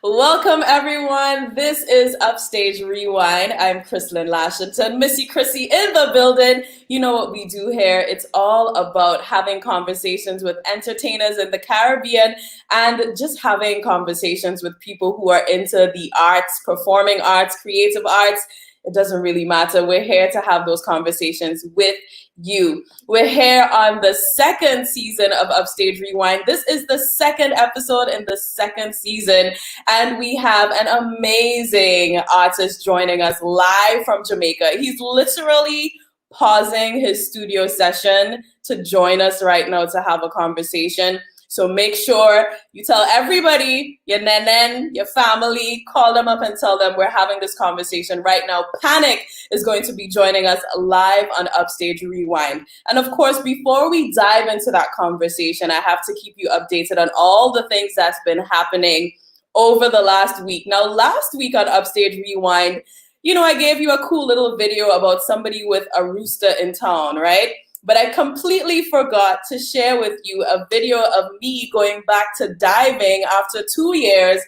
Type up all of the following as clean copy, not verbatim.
Welcome, everyone. This is Upstage Rewind. I'm Chrislyn Lashington, Msy.Chrissy in the building. You know what we do here. It's all about having conversations with entertainers in the Caribbean and just having conversations with people who are into the arts, performing arts, creative arts. It doesn't really matter. We're here to have those conversations with you. We're here on the second season of Upstage Rewind. This is the second episode in the second season, and we have an amazing artist joining us live from Jamaica. He's literally pausing his studio session to join us right now to have a conversation. So make sure you tell everybody, your nenen, your family, call them up and tell them we're having this conversation right now. Panic is going to be joining us live on Upstage Rewind. And of course, before we dive into that conversation, I have to keep you updated on all the things that's been happening over the last week. Now, last week on Upstage Rewind, I gave you a cool little video about somebody with a rooster in town, right? But I completely forgot to share with you a video of me going back to diving after 2 years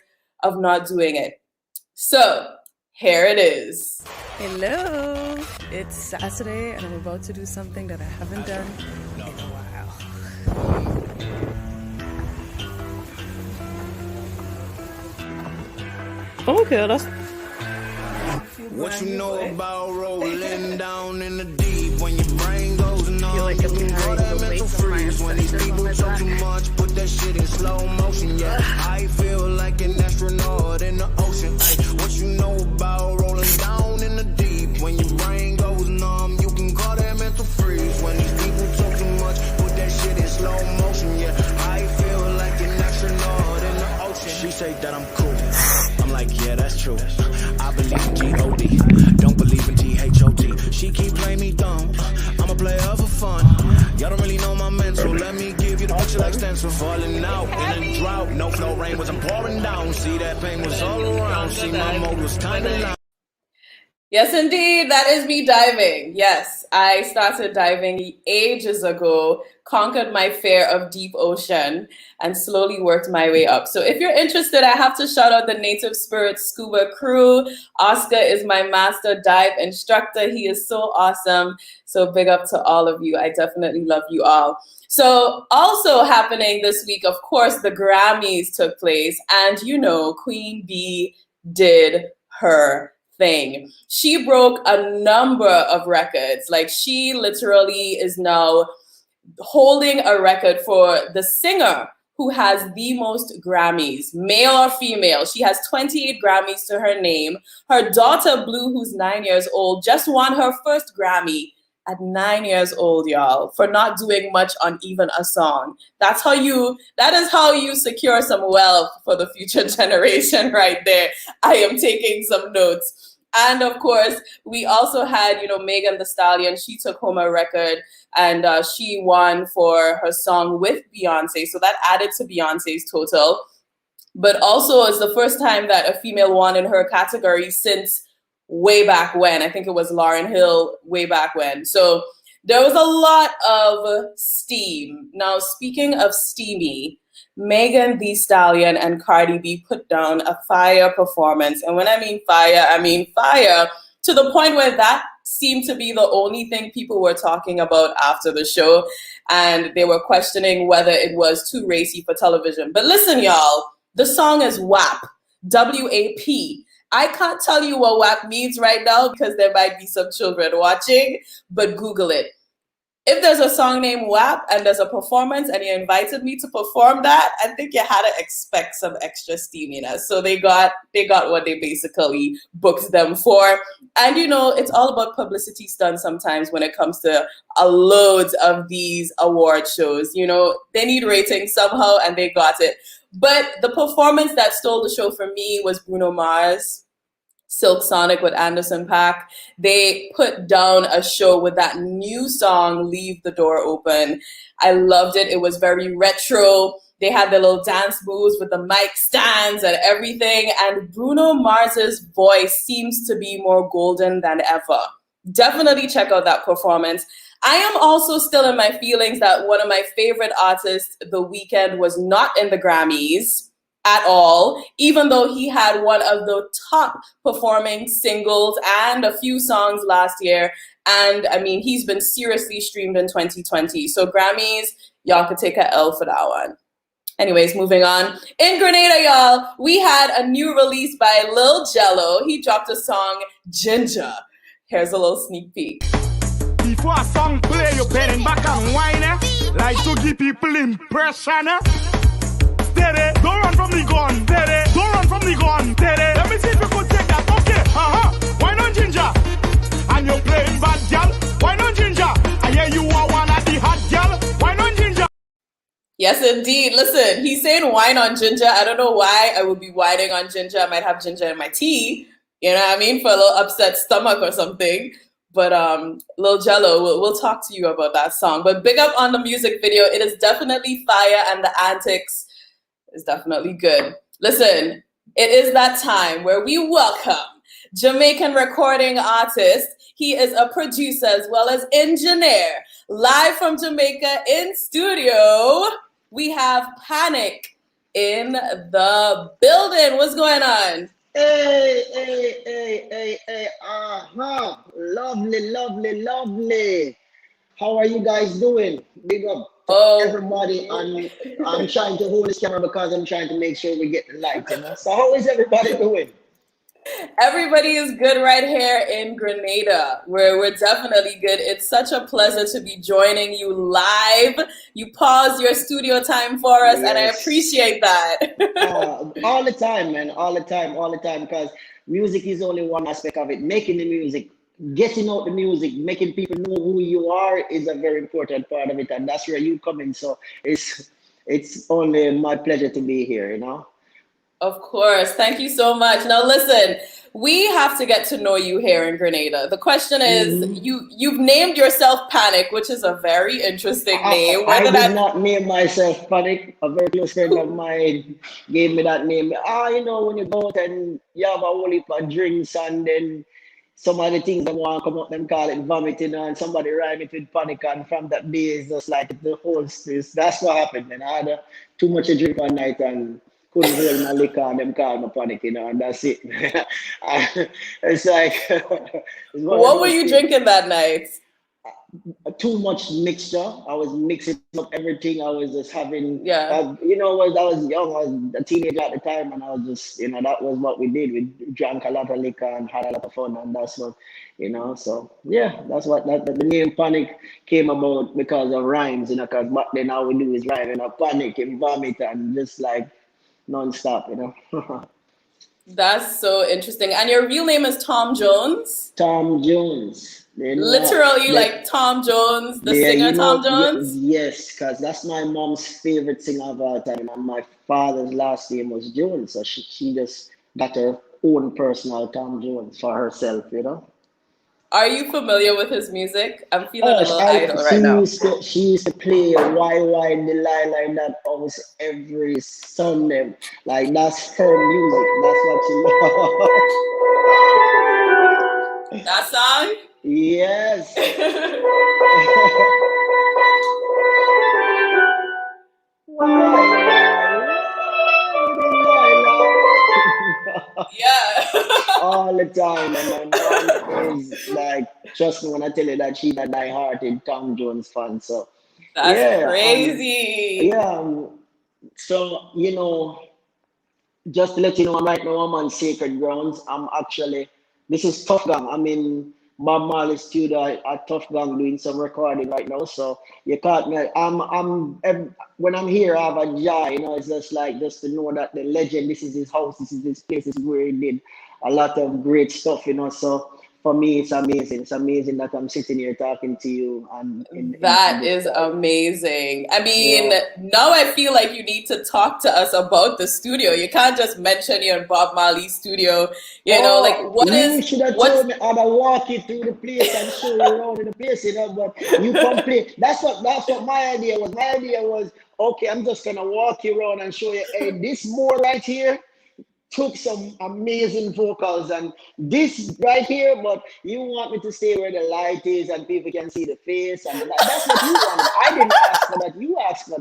of not doing it. So here it is. Hello, it's Saturday and I'm about to do something that I haven't done in a while. Okay, that's... What you know about rolling down in the deep when your brain goes numb? Like You can call that mental freeze when these people talk too much. Put that shit in slow motion, yeah. I feel like an astronaut in the ocean. Ay, what you know about rolling down in the deep when your brain goes numb? You can call that mental freeze when these people talk too much. Put that shit in slow motion, yeah. I feel like an astronaut in the ocean. She say that I'm cool. I'm like, yeah, that's true. I believe in G-O-D, don't believe in T-H-O-T. She keep playing me dumb, I'm a player for fun. Y'all don't really know my mental, let me give you the picture like stencil. Falling out in a drought, no flow rain was pouring down. See that pain was all around, see my mode was kinda loud. Yes, indeed. That is me diving. Yes, I started diving ages ago, conquered my fear of deep ocean, and slowly worked my way up. So if you're interested, I have to shout out the Native Spirit Scuba crew. Oscar is my master dive instructor. He is so awesome. So big up to all of you. I definitely love you all. So also happening this week, of course, the Grammys took place. And Queen Bee did her thing. She broke a number of records. Like, she literally is now holding a record for the singer who has the most Grammys, male or female. She has 28 Grammys to her name. Her daughter, Blue, who's 9 years old, just won her first Grammy at 9 years old, y'all, for not doing much on even a song. That is how you secure some wealth for the future generation right there. I am taking some notes. And of course, we also had, Megan Thee Stallion. She took home a record and she won for her song with Beyonce. So that added to Beyonce's total. But also, it's the first time that a female won in her category since way back when. I think it was Lauryn Hill way back when. So there was a lot of steam. Now, speaking of steamy, Megan Thee Stallion and Cardi B put down a fire performance. And when I mean fire to the point where that seemed to be the only thing people were talking about after the show. And they were questioning whether it was too racy for television. But listen, y'all, the song is WAP, W-A-P. I can't tell you what WAP means right now because there might be some children watching, but Google it. If there's a song named WAP and there's a performance and you invited me to perform that, I think you had to expect some extra steaminess. So they got what they basically booked them for. And it's all about publicity stunts sometimes when it comes to loads of these award shows. They need ratings somehow and they got it. But the performance that stole the show for me was Bruno Mars. Silk Sonic with Anderson .Paak. They put down a show with that new song, Leave the Door Open. I loved it. It was very retro. They had their little dance moves with the mic stands and everything. And Bruno Mars's voice seems to be more golden than ever. Definitely check out that performance. I am also still in my feelings that one of my favorite artists, The Weeknd, was not in the Grammys. at all, even though he had one of the top performing singles and a few songs last year. And I mean, he's been seriously streamed in 2020. So Grammys, y'all could take a L for that one. Anyways, moving on. In Grenada, y'all, we had a new release by Lil Jello. He dropped a song, Ginger. Here's a little sneak peek. Before a song play, you bending back and whine, like to give people impression. Steady, don't run from the gun. Steady, don't run from the gun. Steady. Let me see if you could take that. Okay, why not Ginger? And you're playing bad girl. Why not Ginger? I hear you are one of the hot girl. Why not Ginger? Yes, indeed. Listen, he's saying wine on ginger. I don't know why I would be whining on ginger. I might have ginger in my tea, you know what I mean, for a little upset stomach or something. But Lil Jello, we'll talk to you about that song. But big up on the music video. It is definitely fire, and the antics is definitely good. Listen, it is that time where we welcome Jamaican recording artist. He is a producer as well as engineer. Live from Jamaica in studio, we have Panic in the building. What's going on? Hey. Lovely. How are you guys doing? Big up to everybody. And I'm trying to hold this camera because I'm trying to make sure we get the light, you know? So how is everybody doing? Everybody is good right here in Grenada. We're definitely good. It's such a pleasure to be joining you live. You paused your studio time for us, and I appreciate that. All the time, man. All the time. Because music is only one aspect of it. Making the music, getting out the music, making people know who you are is a very important part of it, and that's where you come in. So it's only my pleasure to be here, you know. Of course. Thank you so much. Now, listen, we have to get to know you here in Grenada. The question is, you've named yourself Panic, which is a very interesting name. I did not name myself Panic. A very close friend of mine gave me that name. You know, when you go out and you have a whole heap of drinks, and then some of the things that want to come up, them call it vomiting, and somebody rhyme it with Panic, and from that day, it's just like the whole space. That's what happened. And I had too much to drink one night and couldn't hold my liquor, and them called me Panic, you know, and that's it. It's like... What were you drinking that night? Too much mixture. I was mixing up everything. I was just having, you know, I was young. I was a teenager at the time, and I was just, you know, that was what we did. We drank a lot of liquor and had a lot of fun, and that's what, you know. So yeah, that's what the name Panic came about, because of rhymes, you know. Because back then all we do is rhyme, you know, panic and vomit and just like non-stop, you know. That's so interesting. And your real name is Tom Jones? Tom Jones. Literally, like Tom Jones, the singer, you know, Tom Jones? Yes, because that's my mom's favorite singer of all time. And my father's last name was Jones. So she just got her own personal Tom Jones for herself, you know. Are you familiar with his music? I'm feeling a little idol right now. She used to play YY Delilah in that house every Sunday. Like, that's her music. That's what she loves. That song? Yes. Yeah. All the time. And my mom is like, trust me when I tell you that she's a die-hearted Tom Jones fan. So that's crazy. So, you know, just to let you know, right now I'm on sacred grounds. This is Tough Gang. I'm in Bob Marley's studio at Tough Gang doing some recording right now. So you can't, when I'm here, I have a joy, you know. It's just like, just to know that the legend, this is his house, this is his place, this is where he did a lot of great stuff, you know. So for me, it's amazing. It's amazing that I'm sitting here talking to you. That is amazing. I mean, now I feel like you need to talk to us about the studio. You can't just mention you're in Bob Marley's studio. You know, like you should have told me I'd walk you through the place and show you around in the place, you know. But you complain. That's what my idea was. My idea was, okay, I'm just gonna walk you around and show you, hey, this more right here took some amazing vocals, and this right here, but you want me to stay where the light is and people can see the face, and that's what you wanted. I didn't ask for that. You asked for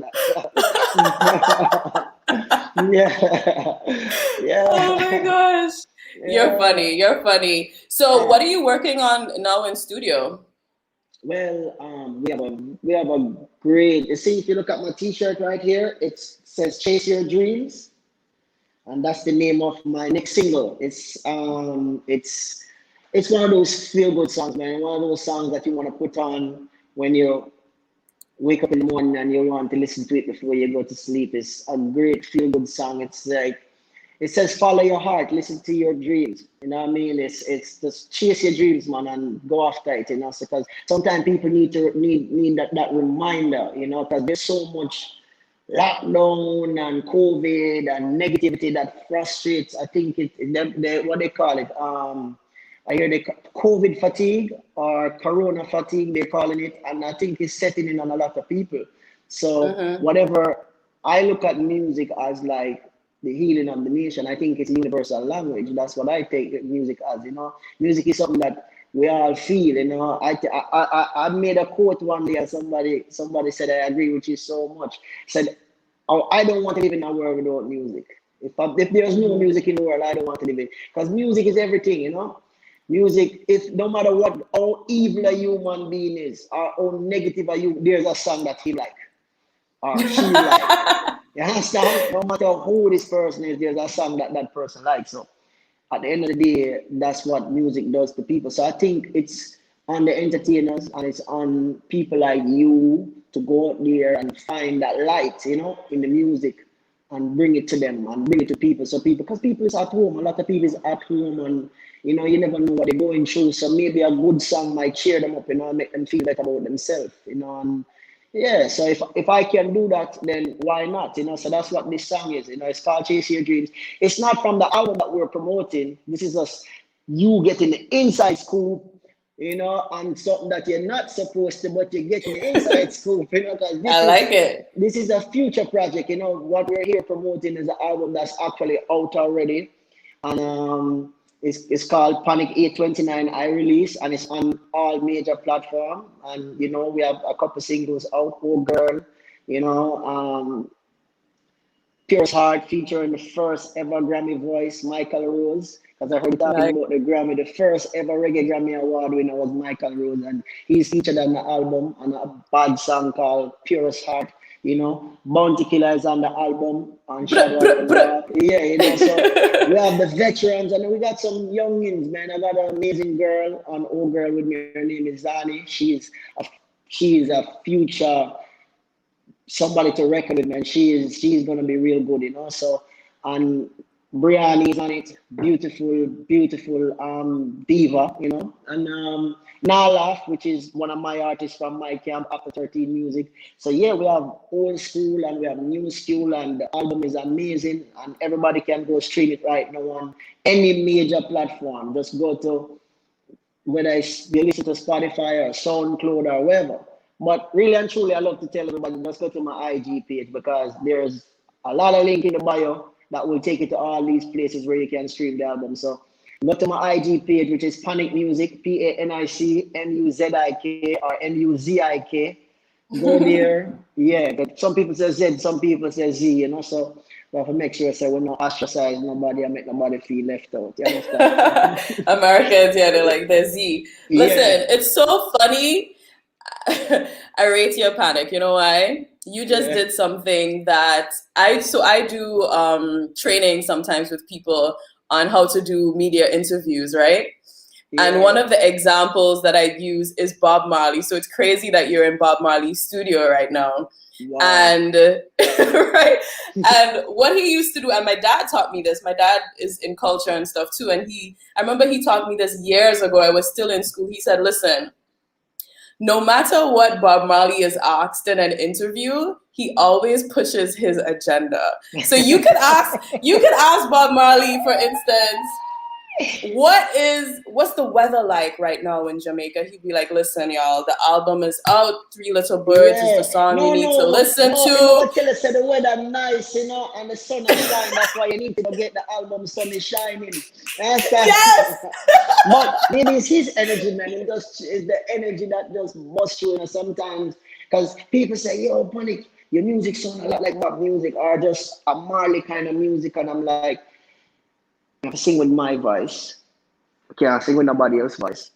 that. Yeah. Oh my Yeah. gosh. You're Yeah. funny. You're funny. So what Uh, are you working on now in studio? well, we have a great. You see, if you look at my T-shirt right here, it says "Chase Your Dreams," and that's the name of my next single. It's one of those feel good songs, man. One of those songs that you want to put on when you wake up in the morning and you want to listen to it before you go to sleep. It's a great feel good song. It's like it says follow your heart, listen to your dreams. You know what I mean? It's just chase your dreams, man, and go after it, you know. So because sometimes people need that reminder, you know, because there's so much lockdown and COVID and negativity that frustrates. I think what they call it. I hear the COVID fatigue or Corona fatigue, they're calling it, and I think it's setting in on a lot of people. So Mm-hmm. whatever I look at music as like the healing of the nation. I think it's a universal language. That's what I take music as. You know, music is something that we all feel. You know, I made a quote one day, and somebody said I agree with you so much. Said, "Oh, I don't want to live in a world without music. If there's no Mm-hmm. music in the world, I don't want to live in because music is everything. You know." Music, if no matter what, how evil a human being is, or how negative are you, there's a song that he like or she like. You understand? No matter who this person is, there's a song that that person likes. So at the end of the day, that's what music does to people. So I think it's on the entertainers and it's on people like you to go out there and find that light, you know, in the music and bring it to them and bring it to people. So people, because people is at home, a lot of people is at home and you know, you never know what they're going through. So maybe a good song might cheer them up, you know, and make them feel better about themselves, you know. And yeah, so if I can do that, then why not? You know, so that's what this song is. You know, it's called Chase Your Dreams. It's not from the album that we're promoting. This is just you getting the inside scoop, you know, and something that you're not supposed to, but you're getting the inside scoop, you know, because I like it. this is a future project. You know, what we're here promoting is an album that's actually out already. And it's called Panic 829 I release and it's on all major platforms. And you know, we have a couple singles out, Oh Girl, you know, Pure Heart featuring the first ever Grammy voice, Michael Rose. Because I heard you talking Like, about the Grammy, the first ever reggae Grammy award winner was Michael Rose, and he's featured on the album on a bad song called Purest Heart. You know, Bounty Killer is on the album on bruh, Shadow of the bruh, bruh. War. Yeah, you know, so we have the veterans and we got some youngins, man. I got an amazing girl on Oh Girl with me. Her name is Zani. She is a future somebody to reckon with, man. She's gonna be real good, you know. So and Brianni is on it, beautiful, beautiful diva, you know. And Nala, which is one of my artists from my camp, After 13 Music. So yeah, we have old school and we have new school, and the album is amazing, and everybody can go stream it right now on any major platform. Just go to whether it's you listen to Spotify or SoundCloud or wherever. But really and truly, I love to tell everybody just go to my IG page because there's a lot of link in the bio that will take you to all these places where you can stream the album. So go to my IG page, which is Panic Music, PANIC MUZIK or MUZIK. Go there. Yeah, but some people say Z, some people say Z, you know. So we have to make sure so we don't ostracize nobody and make nobody feel left out. You understand? Americans, yeah, they're like the Z. Yeah, Listen, it's so funny. I rate your panic. You know why? You just yeah, did something that I do training sometimes with people on how to do media interviews, right? And one yeah. of the examples that I use is Bob Marley. So it's crazy that you're in Bob Marley's studio right now. Wow. And right. And what he used to do, and my dad taught me this. My dad is in culture and stuff too. And I remember he taught me this years ago. I was still in school. He said, listen, no matter what Bob Marley is asked in an interview, he always pushes his agenda. So you could ask Bob Marley, for instance, what's the weather like right now in Jamaica? He'd be like, listen, y'all, the album is out. Three Little Birds is Yeah. the song you No, need to no, listen no. You know to. what tell us say the weather nice, you know, and the sun is shining. That's why you need to go get the album Sun is Shining. That's Yes. but maybe it's his energy, man. It's the energy that just busts you, you know, sometimes. Because people say, yo, Panic, your music sound a lot like pop music or just a Marley kind of music. And I'm like, I have to sing with my voice. I can't sing with nobody else's voice.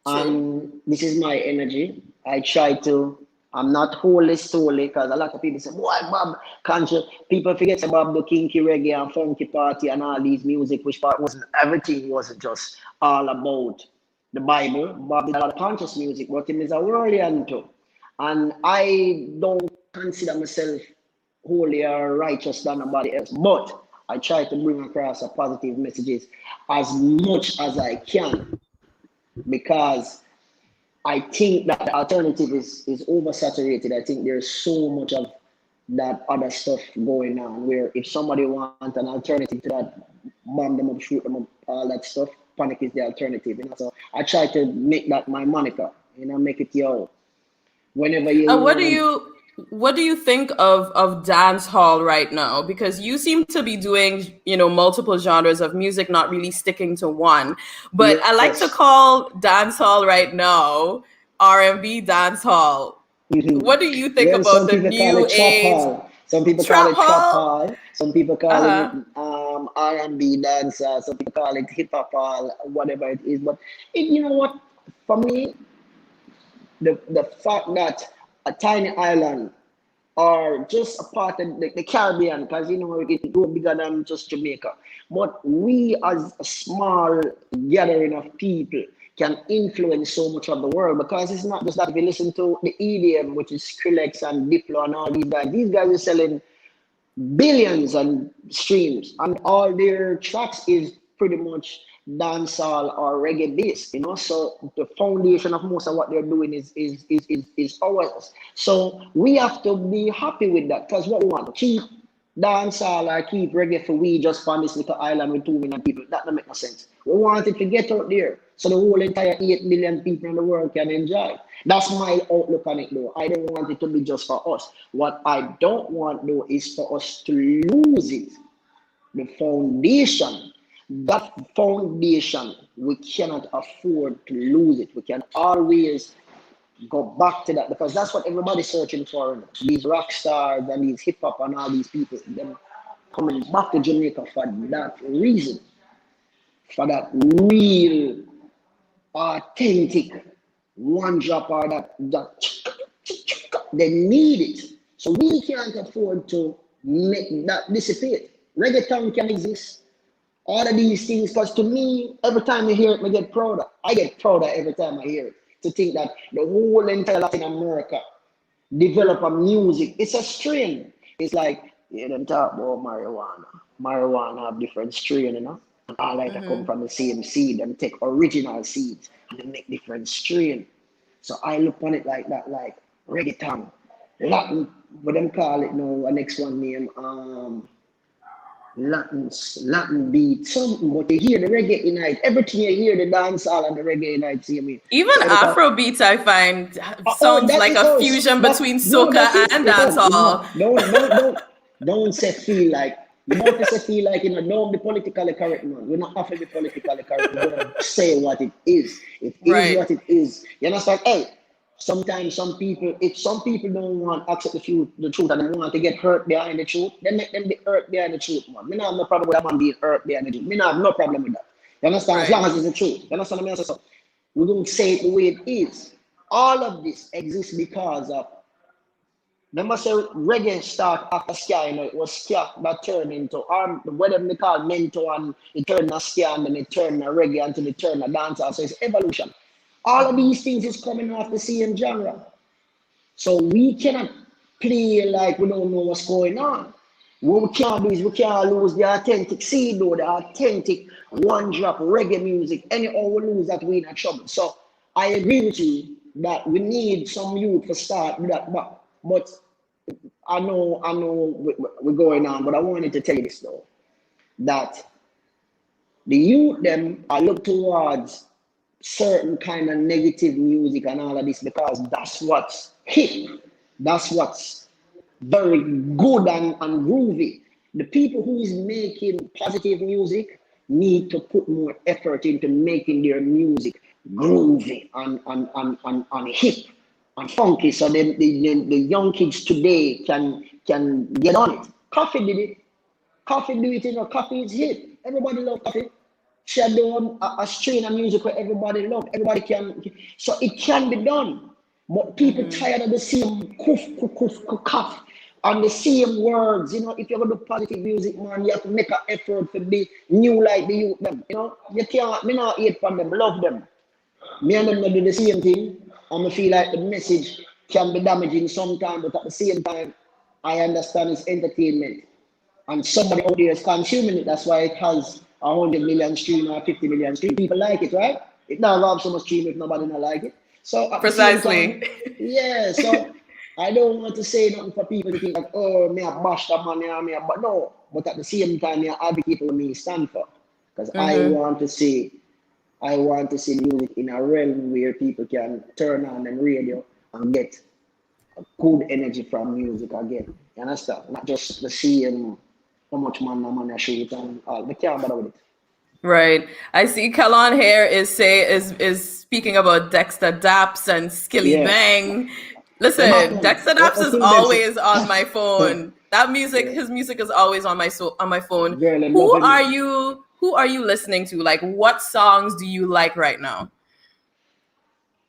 And this is my energy. I try to, I'm not wholly solely, because a lot of people say, boy, Bob, can't you? People forget about the kinky reggae and funky party and all these music, which part wasn't, everything wasn't just all about the Bible. Bob did a lot of conscious music, but him is a worldly too. And I don't consider myself holy or righteous than nobody else, but I try to bring across a positive messages as much as I can, because I think that the alternative is oversaturated. I think there's so much of that other stuff going on where if somebody wants an alternative to that, bomb them up, shoot them up, all that stuff, Panic is the alternative. You know? So I try to make that my moniker, you know, make it whenever you what do you think of dance hall right now? Because you seem to be doing, multiple genres of music, not really sticking to one. But I like to call dance hall right now R&B dance hall. Mm-hmm. What do you think about the new age? Some people call it trap hall. Some people call it R&B dance. Some people call it hip hop hall, whatever it is. But you know what? For me, the fact that a tiny island or just a part of the Caribbean, because it go bigger than just Jamaica. But we as a small gathering of people can influence so much of the world, because it's not just that. If you listen to the EDM, which is Skrillex and Diplo and all these guys are selling billions and streams, and all their tracks is pretty much dancehall or reggae based, so the foundation of most of what they're doing is ours. So we have to be happy with that, because what we want to keep dancehall or keep reggae for we just on this little island with 2 million people, that don't make no sense. We want it to get out there so the whole entire 8 million people in the world can enjoy. That's my outlook on it though. I don't want it to be just for us. What I don't want though is for us to lose it. The foundation. That foundation, we cannot afford to lose it. We can always go back to that, because that's what everybody's searching for. These rock stars and these hip hop and all these people, them coming back to Jamaica for that reason, for that real, authentic one drop or that they need it. So we can't afford to make that dissipate. Reggaeton can exist. All of these things, because to me, every time I hear it, I get prouder. I get prouder every time I hear it. To think that the whole entire Latin America develop a music. It's a strain. It's like, them talk about marijuana. Marijuana have different strain, And all that come from the same seed. Them take original seeds and they make different strain. So I look on it like that, like reggaeton. Latin, what them call it now, a next one name, Latin beat, something, but you hear the reggae unite. Everything you hear, the dancehall and the reggae unite, see me. Even Afro beats, I find, sounds like a fusion between soca and dancehall. Don't say feel like. You don't have to say feel like, don't be politically correct, man. We're not have to be politically correct. We're going to say what it is. It is what it is. You understand? Hey, sometimes if some people don't want to accept the truth and they want to get hurt behind the truth, then make them be hurt behind the truth, man. Me not have no problem with that man being hurt behind the truth. Me not have no problem with that. You understand? As long as it's the truth. You understand what I mean? So we don't say it the way it is. All of this exists because of, remember say reggae start after ska, it was ska that turned into, whatever they call mento, and it turned to ska and then it turned to reggae until it turned to dancehall. So it's evolution. All of these things is coming off the same genre. So we cannot play like we don't know what's going on. What we can't do is we can't lose the authentic seed though, the authentic one drop reggae music. Anyhow we lose that, we in trouble. So I agree with you that we need some youth to start with that. But I know we're going on, but I wanted to tell you this though, that the youth them I look towards certain kind of negative music and all of this, because that's what's hip. That's what's very good and groovy. The people who is making positive music need to put more effort into making their music groovy and hip. and funky, so the young kids today can get on it. Coffee did it. Coffee do it, you know. Coffee is hit. Everybody love coffee. She had done a strain of music where everybody love. Everybody can. So it can be done. But people tired of the same koof, koof, koof, koof, koof, and the same words. You know, if you're gonna do positive music, man, you have to make an effort to be new like the youth them. You know, you can't. Me not hate from them. Love them. Me and them not do the same thing. And I feel like the message can be damaging sometimes, but at the same time, I understand it's entertainment. And somebody out there is consuming it. That's why it has 100 million stream or 50 million stream. People like it, right? It not have so much stream if nobody not like it. So at Precisely. the same time, yeah. So I don't want to say nothing for people to think like, oh, me I bash that man, but no. But at the same time, me I advocate for me stand for, because I want to see music in a realm where people can turn on and radio and get good energy from music again. You understand? Not just the same how much man I shoot and all. They can't bother with it. Right. I see Kalon here is speaking about Dexter Daps and Skilly Bang. Listen, Dexter Daps is always on my phone. That music, his music is always on my phone. Who are you listening to? Like, what songs do you like right now?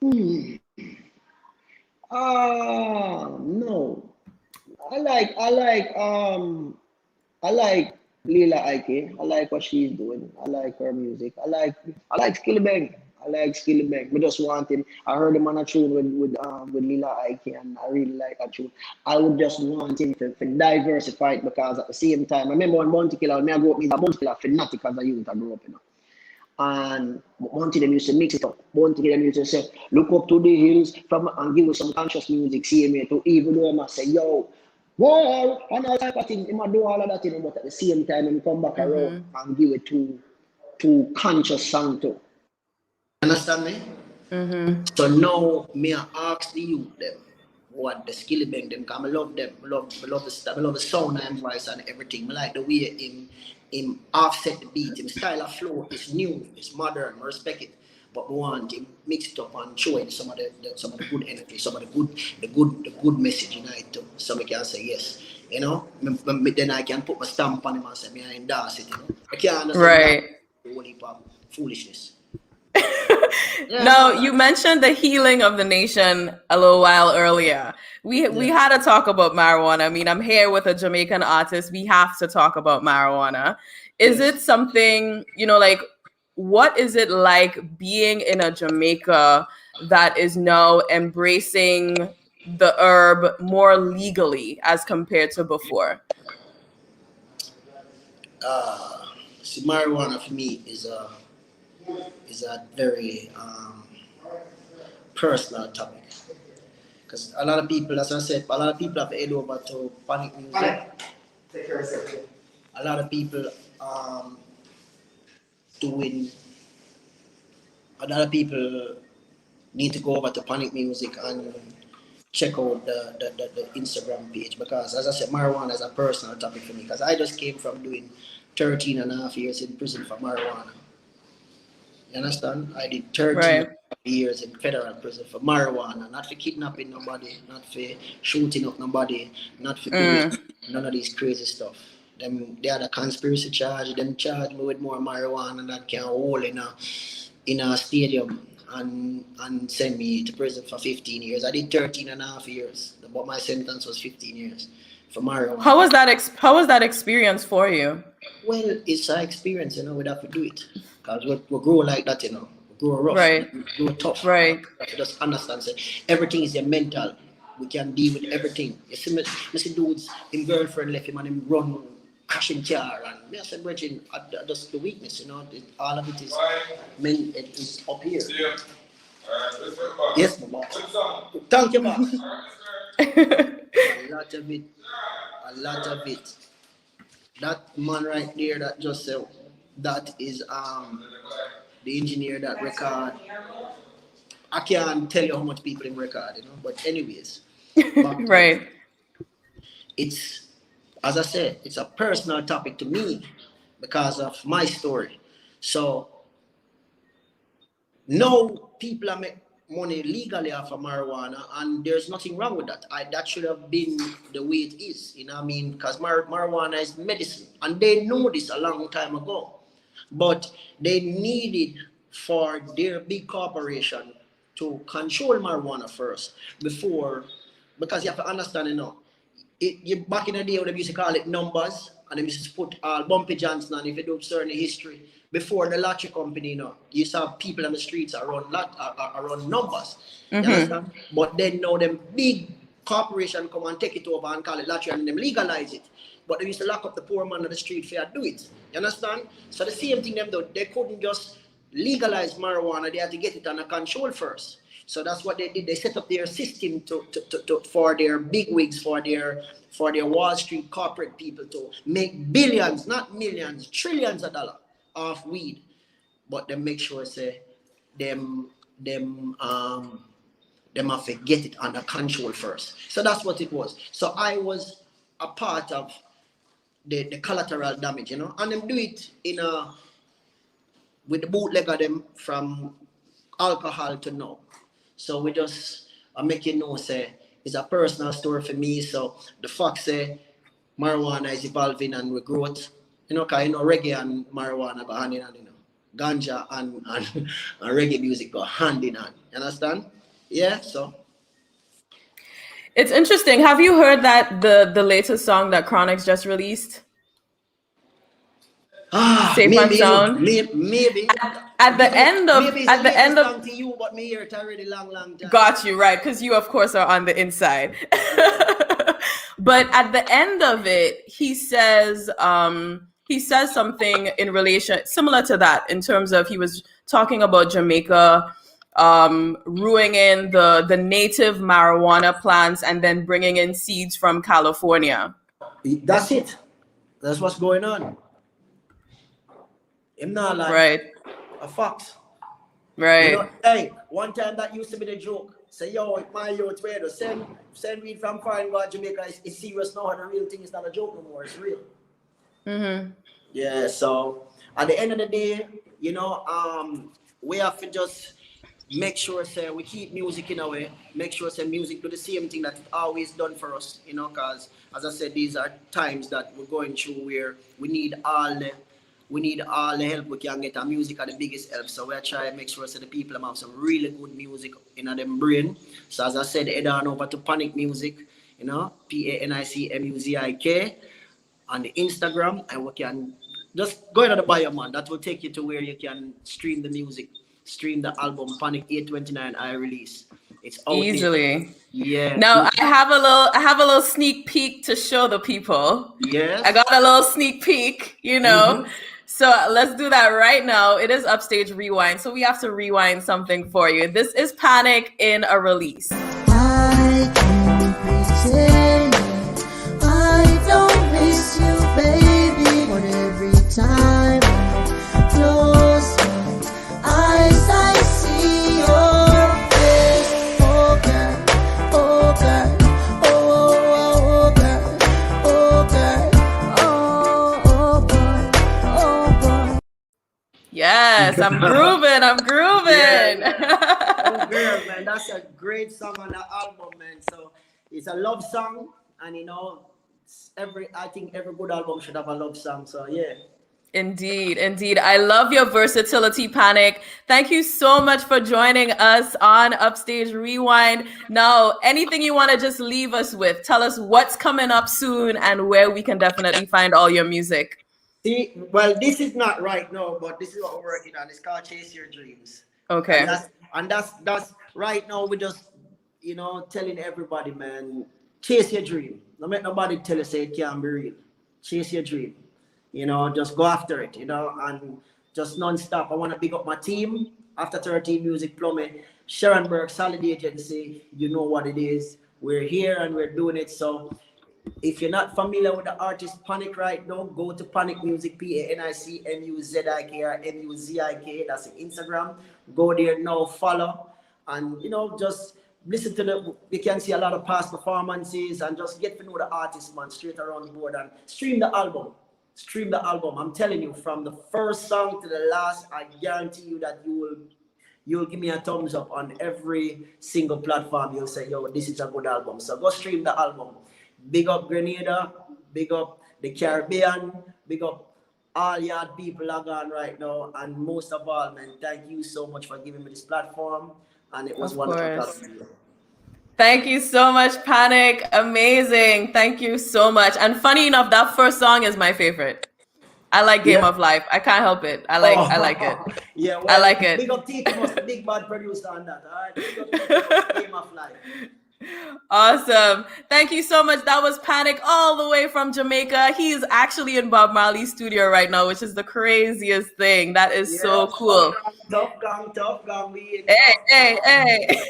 No. I like Lila Ike. I like what she's doing. I like her music. I like Skilly Bang. I like Skilly Bang. I just want him. I heard him on a tune with Lila Ike, and I really like that tune. I would just want him to diversify it, because at the same time, I remember when Bounty Killer, when I grew up, me a Bounty Killer fanatic as a youth. I grew up, you know. And Bounty them used to mix it up. Bounty them used to say, look up to the hills and give us some conscious music. See me to even though I must say, yo, well, and all type of things. He might do all of that, you know, but at the same time, he come back around and give it to conscious sound too. Understand me? So now me I ask the youth them what the Skilly Bang them, because I love them. I love the sound and voice and everything. I like the way him offset the beat, him style of flow is new, it's modern, I respect it. But we want him mixed up and showing some of the good energy, some of the good message in it too. So I can say yes. You know? Then I can put my stamp on him and say me I endorse it, you know. I can't understand the whole heap of foolishness. Now, you mentioned the healing of the nation a little while earlier. We had to talk about marijuana. I mean, I'm here with a Jamaican artist. We have to talk about marijuana. Is it something, you know, like, what is it like being in a Jamaica that is now embracing the herb more legally as compared to before? See, marijuana for me is a very personal topic, because a lot of people, as I said, a lot of people have head over to Panic music. Take care of yourself. A lot of people need to go over to Panic music and check out the Instagram page, because as I said, marijuana is a personal topic for me, because I just came from doing 13 and a half years in prison for marijuana. You understand? I did 13 years in federal prison for marijuana, not for kidnapping nobody, not for shooting up nobody, not for doing none of these crazy stuff. They had a conspiracy charge. Them charged me with more marijuana that can hold in a stadium and send me to prison for 15 years. I did 13 and a half years, but my sentence was 15 years for marijuana. How was that experience for you? Well, it's an experience, you know. We'd have to do it, because we grow like that, you know. We grow rough, we grow tough. Right. You have to just understand that everything is your mental. We can deal with everything. You see, me dudes, his girlfriend left him and him run crashing car, and me I said, Bridget, just the weakness, you know. All of it is it is up here. Yeah. Yes, my boss. Thank you, boss. A lot of it. That man right there that just said, that is the engineer that record. I can't tell you how much people in record, you know. But anyways, right. It's, as I said, it's a personal topic to me because of my story. So now people are money legally off of marijuana, and there's nothing wrong with that. That should have been the way it is, you know what I mean? Because marijuana is medicine, and they know this a long time ago. But they needed for their big corporation to control marijuana first before, because you have to understand, you know, back in the day when they used to call it numbers, and they used to put Bumpy Johnson, and if you do certain history, before the lottery company, you know, you saw people on the streets around numbers. You understand? But then now them big corporation come and take it over and call it lottery, and them legalize it. But they used to lock up the poor man on the street for do it. You understand? So the same thing them though, they couldn't just legalize marijuana, they had to get it under control first. So that's what they did. They set up their system for their bigwigs, for their Wall Street corporate people to make billions, not millions, trillions of dollars off weed. But they make sure say them have to get it under control first. So that's what it was. So I was a part of the collateral damage, you know, and them do it in with the bootleg of them from alcohol to now. So we just make you know, say, it's a personal story for me. So the fact say marijuana is evolving and we growth, you know, because you know reggae and marijuana go hand in hand, you know. Ganja and reggae music go hand in hand. You understand? Yeah, so. It's interesting. Have you heard that the latest song that Chronix just released? Safe maybe, and Sound. Maybe. At the end of to you, but me hear it already long time. Got you, right, because you of course are on the inside. But at the end of it, he says something in relation similar to that, in terms of he was talking about Jamaica ruining the native marijuana plants and then bringing in seeds from California. That's it. That's what's going on. I'm not like right. A fox. Right. You know, hey, one time that used to be the joke. Say, yo, my youth, where to send weed from foreign go to Jamaica. It's serious now, and the real thing is not a joke no more. It's real. Mm-hmm. Yeah, so at the end of the day, you know, we have to just make sure, say, we keep music in a way. Make sure, say, music do the same thing that it always done for us, you know, because, as I said, these are times that we're going through where we need all the help we can get. Our music are the biggest help. So we're trying to make sure that the people have some really good music in them brain. So as I said, head on over to Panic Music, you know, PANICMUZIK on the Instagram, and we can just go into the bio, man. That will take you to where you can stream the music, stream the album Panic 829 I release. It's out easily. There. Yeah. Now I have a little sneak peek to show the people. Yes. I got a little sneak peek, you know. Mm-hmm. So let's do that right now. It is Upstage Rewind, so we have to rewind something for you. This is Panic in a release. I can't pretend I don't miss you, baby. But every time I close my eyes, I see your face. Oh girl, oh girl, oh girl, oh girl, oh boy, oh boy. Yes, I'm grooving. Yeah. Oh girl, man, that's a great song on the album, man. So it's a love song, and you know, I think every good album should have a love song. So yeah. Indeed. I love your versatility, Panic. Thank you so much for joining us on Upstage Rewind. Now, anything you want to just leave us with? Tell us what's coming up soon and where we can definitely find all your music. See, well, this is not right now, but this is what we're working on. It's called Chase Your Dreams. Okay. And that's right now. We're just, you know, telling everybody, man, chase your dream. Don't make nobody tell you say it can't be real. Chase your dream. You know, just go after it, you know, and just non-stop. I want to pick up my team. After 13 Music Plumbing, Sharonberg Solid Agency, you know what it is. We're here and we're doing it. So if you're not familiar with the artist Panic right now, go to Panic Music, PANICMUZIK or MUZIK. That's the Instagram. Go there now, follow, and you know, just listen to you can see a lot of past performances and just get to know the artist, man, straight around the board, and stream the album. I'm telling you, from the first song to the last, I guarantee you that you'll give me a thumbs up on every single platform. You'll say, yo, this is a good album. So go stream the album. Big up Grenada, big up the Caribbean, big up all your people are gone right now. And most of all, man, thank you so much for giving me this platform. And it was wonderful talking to you. Thank you so much, Panic. Amazing. Thank you so much. And funny enough, that first song is my favorite. I like Game of Life. I can't help it. I like it. Yeah, well, I like it. Big up Tito was the big bad producer on that. All right, big up Tito was Game of Life. Awesome. Thank you so much. That was Panic all the way from Jamaica. He's actually in Bob Marley's studio right now, which is the craziest thing. That is so cool. Tough gang. Hey.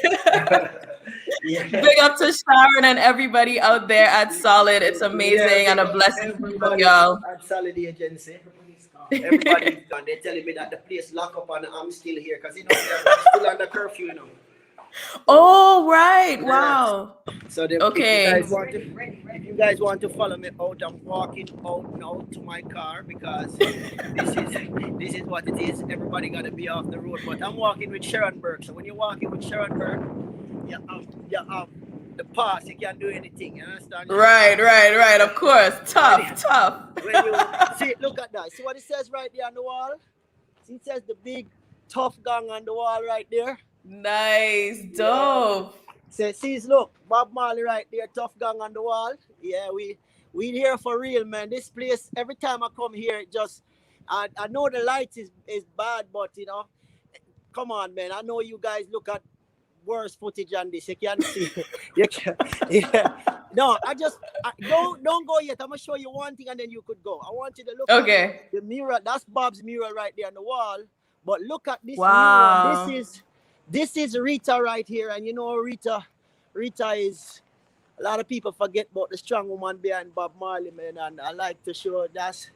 Yeah. Big up to Sharon and everybody out there at Solid. It's amazing and a blessing to y'all. At Solid Agency. Everybody's done. They're telling me that the place lock up and I'm still here because they're still under curfew, Oh, right. Wow. So if you guys want to follow me out, I'm walking out now to my car because this is what it is. Everybody gotta be off the road. But I'm walking with Sharon Burke. So when you're walking with Sharon Burke, you have the pass, you can't do anything. You understand? Right. Of course. Tough. When you see, look at that. See what it says right there on the wall? See, it says the big tough gang on the wall right there. Nice, dope. Yeah. See, look, Bob Marley right there, tough gang on the wall. Yeah, we here for real, man. This place, every time I come here, it just I know the light is bad, but come on, man. I know you guys look at worse footage than this. You can't see. No, don't go yet. I'm gonna show you one thing and then you could go. I want you to look at the mirror. That's Bob's mirror right there on the wall. But look at this mirror. This is Rita right here, and Rita is, a lot of people forget about the strong woman behind Bob Marley, man, and I like to show that.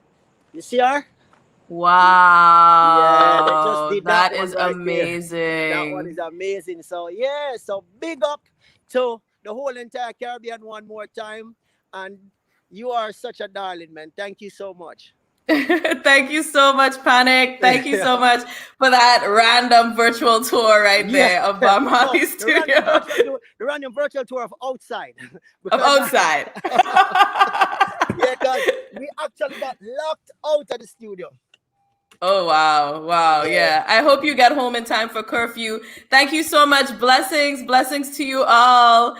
You see her? Wow. Yeah, they just did that one is right amazing. there. That one is amazing. So big up to the whole entire Caribbean one more time, and you are such a darling, man. Thank you so much. Thank you so much, Panic. Thank you so much for that random virtual tour right there of Bob Marley's studio. The random virtual tour of outside. Of outside. Yeah, because we actually got locked out of the studio. Oh, wow. Yeah. I hope you get home in time for curfew. Thank you so much. Blessings to you all.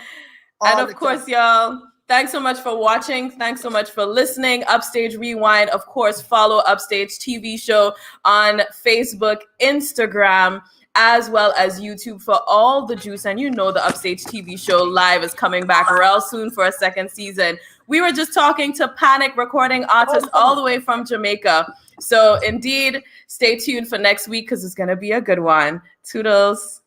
And of course, y'all, thanks so much for watching. Thanks so much for listening. Upstage Rewind. Of course, follow Upstage TV show on Facebook, Instagram, as well as YouTube for all the juice. And the Upstage TV show live is coming back real soon for a second season. We were just talking to Panic recording artist all the way from Jamaica. So indeed, stay tuned for next week because it's going to be a good one. Toodles.